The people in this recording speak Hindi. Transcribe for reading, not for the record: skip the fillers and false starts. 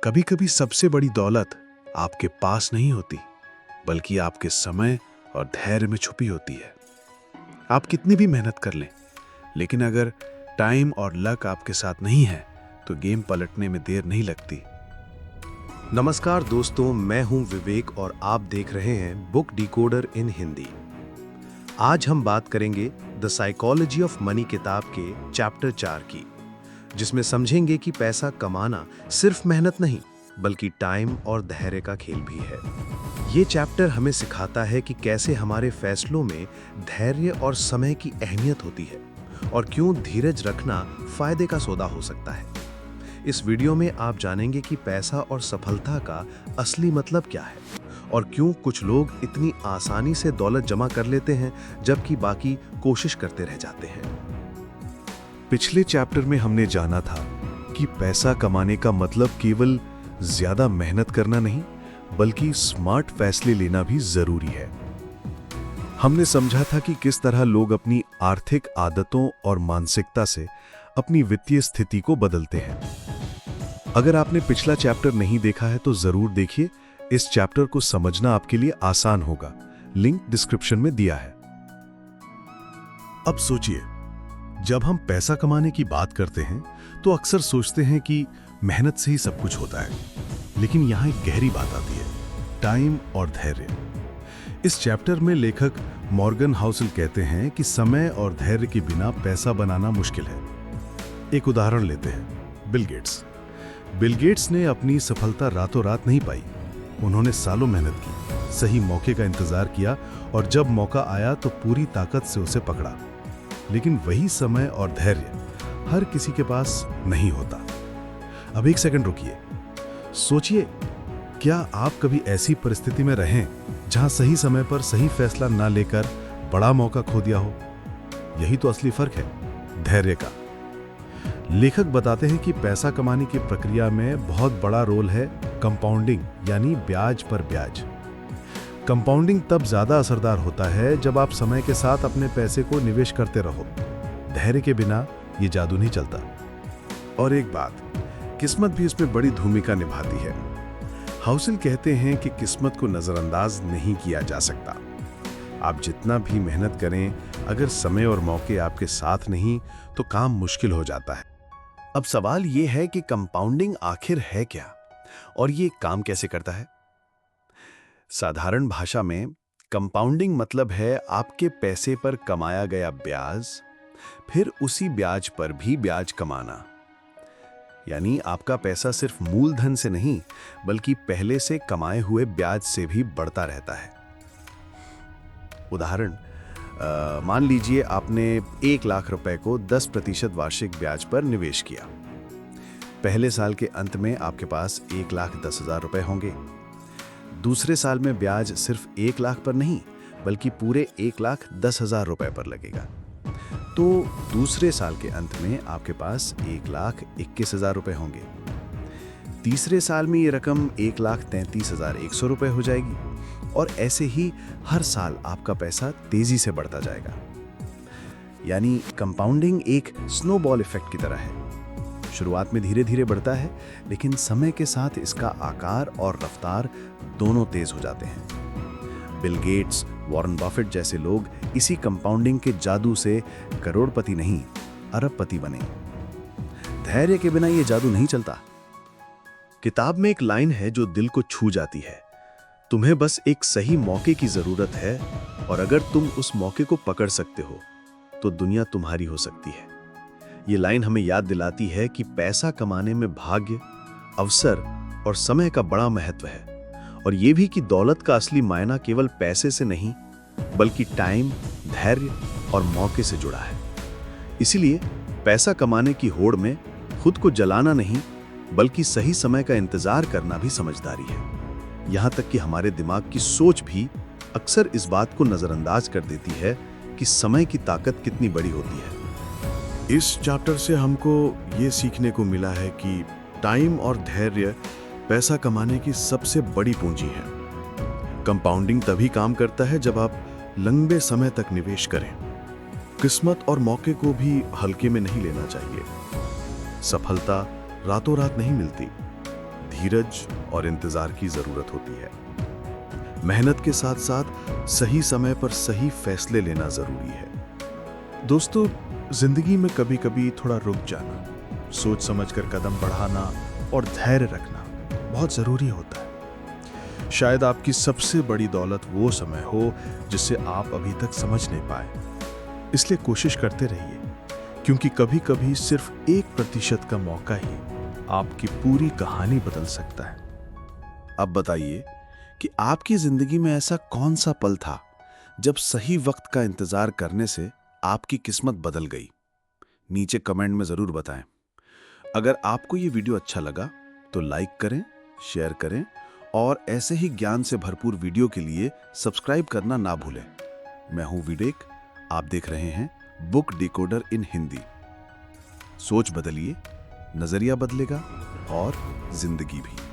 कभी कभी सबसे बड़ी दौलत आपके पास नहीं होती, बल्कि आपके समय और धैर्य में छुपी होती है। आप कितनी भी मेहनत कर लें, लेकिन अगर टाइम और लक आपके साथ नहीं है तो गेम पलटने में देर नहीं लगती। नमस्कार दोस्तों, मैं हूं विवेक और आप देख रहे हैं बुक डिकोडर इन हिंदी। आज हम बात करेंगे द साइकोलॉजी ऑफ मनी किताब के चैप्टर 4 की, जिसमें समझेंगे कि पैसा कमाना सिर्फ मेहनत नहीं, बल्कि टाइम और धैर्य का खेल भी है। ये चैप्टर हमें सिखाता है कि कैसे हमारे फैसलों में धैर्य और समय की अहमियत होती है और क्यों धीरज रखना फायदे का सौदा हो सकता है। इस वीडियो में आप जानेंगे कि पैसा और सफलता का असली मतलब क्या है और क्यों कुछ लोग इतनी आसानी से दौलत जमा कर लेते हैं जबकि बाकी कोशिश करते रह जाते हैं। पिछले चैप्टर में हमने जाना था कि पैसा कमाने का मतलब केवल ज्यादा मेहनत करना नहीं, बल्कि स्मार्ट फैसले लेना भी जरूरी है। हमने समझा था कि किस तरह लोग अपनी आर्थिक आदतों और मानसिकता से अपनी वित्तीय स्थिति को बदलते हैं। अगर आपने पिछला चैप्टर नहीं देखा है तो जरूर देखिए। इस चैप्टर को समझना आपके लिए आसान होगा। लिंक डिस्क्रिप्शन में दिया है। अब सोचिए, जब हम पैसा कमाने की बात करते हैं तो अक्सर सोचते हैं कि मेहनत से ही सब कुछ होता है, लेकिन यहां एक गहरी बात आती है, टाइम और धैर्य। इस चैप्टर में लेखक मॉर्गन हाउसेल कहते हैं कि समय और धैर्य के बिना पैसा बनाना मुश्किल है। एक उदाहरण लेते हैं, बिल गेट्स। बिल गेट्स ने अपनी सफलता रातों रात नहीं पाई। उन्होंने सालों मेहनत की, सही मौके का इंतजार किया और जब मौका आया तो पूरी ताकत से उसे पकड़ा। लेकिन वही समय और धैर्य हर किसी के पास नहीं होता। अब एक सेकंड रुकिए, सोचिए, क्या आप कभी ऐसी परिस्थिति में रहें जहां सही समय पर सही फैसला ना लेकर बड़ा मौका खो दिया हो? यही तो असली फर्क है, धैर्य का। लेखक बताते हैं कि पैसा कमाने की प्रक्रिया में बहुत बड़ा रोल है कंपाउंडिंग, यानी ब्याज पर ब्याज। कंपाउंडिंग तब ज्यादा असरदार होता है जब आप समय के साथ अपने पैसे को निवेश करते रहो। धैर्य के बिना ये जादू नहीं चलता। और एक बात, किस्मत भी इसमें बड़ी भूमिका निभाती है। हाउसेल कहते हैं कि किस्मत को नजरअंदाज नहीं किया जा सकता। आप जितना भी मेहनत करें, अगर समय और मौके आपके साथ नहीं तो काम मुश्किल हो जाता है। अब सवाल यह है कि कंपाउंडिंग आखिर है क्या और ये काम कैसे करता है? साधारण भाषा में कंपाउंडिंग मतलब है आपके पैसे पर कमाया गया ब्याज, फिर उसी ब्याज पर भी ब्याज कमाना। यानी आपका पैसा सिर्फ मूलधन से नहीं, बल्कि पहले से कमाए हुए ब्याज से भी बढ़ता रहता है। उदाहरण, मान लीजिए आपने 1 लाख रुपए को 10% वार्षिक ब्याज पर निवेश किया। पहले साल के अंत में आपके पास 1,10,000 रुपए होंगे। दूसरे साल में ब्याज सिर्फ 1 लाख पर नहीं, बल्कि पूरे 1,10,000 रुपए पर लगेगा। तो दूसरे साल के अंत में आपके पास 1,21,000 रुपए होंगे। तीसरे साल में ये रकम 1,33,100 रुपए हो जाएगी और ऐसे ही हर साल आपका पैसा तेजी से बढ़ता जाएगा। यानी कंपाउंडिंग एक स्नोबॉल इफेक्ट की तरह है। शुरुआत में धीरे धीरे बढ़ता है, लेकिन समय के साथ इसका आकार और रफ्तार दोनों तेज हो जाते हैं। बिल गेट्स, वॉरेन बफेट जैसे लोग इसी कंपाउंडिंग के जादू से करोड़पति नहीं, अरबपति बने। धैर्य के बिना ये जादू नहीं चलता। किताब में एक लाइन है जो दिल को छू जाती है, तुम्हें बस एक सही मौके की जरूरत है और अगर तुम उस मौके को पकड़ सकते हो तो दुनिया तुम्हारी हो सकती है। ये लाइन हमें याद दिलाती है कि पैसा कमाने में भाग्य, अवसर और समय का बड़ा महत्व है, और ये भी कि दौलत का असली मायना केवल पैसे से नहीं, बल्कि टाइम, धैर्य और मौके से जुड़ा है। इसीलिए पैसा कमाने की होड़ में खुद को जलाना नहीं, बल्कि सही समय का इंतजार करना भी समझदारी है। यहां तक कि हमारे दिमाग की सोच भी अक्सर इस बात को नजरअंदाज कर देती है कि समय की ताकत कितनी बड़ी होती है। इस चैप्टर से हमको ये सीखने को मिला है कि टाइम और धैर्य पैसा कमाने की सबसे बड़ी पूंजी है। कंपाउंडिंग तभी काम करता है जब आप लंबे समय तक निवेश करें। किस्मत और मौके को भी हल्के में नहीं लेना चाहिए। सफलता रातों रात नहीं मिलती, धीरज और इंतजार की जरूरत होती है। मेहनत के साथ साथ सही समय पर सही फैसले लेना जरूरी है। दोस्तों, जिंदगी में कभी-कभी थोड़ा रुक जाना, सोच समझकर कदम बढ़ाना और धैर्य रखना बहुत जरूरी होता है। शायद आपकी सबसे बड़ी दौलत वो समय हो जिसे आप अभी तक समझ नहीं पाए। इसलिए कोशिश करते रहिए, क्योंकि कभी-कभी सिर्फ 1% का मौका ही आपकी पूरी कहानी बदल सकता है। अब बताइए कि आपकी जिंदगी में ऐसा कौन सा पल था जब सही वक्त का इंतजार करने से आपकी किस्मत बदल गई? नीचे कमेंट में जरूर बताएं। अगर आपको ये वीडियो अच्छा लगा तो लाइक करें, शेयर करें और ऐसे ही ज्ञान से भरपूर वीडियो के लिए सब्सक्राइब करना ना भूलें। मैं हूं विवेक, आप देख रहे हैं बुक डिकोडर इन हिंदी। सोच बदलिए, नजरिया बदलेगा और जिंदगी भी।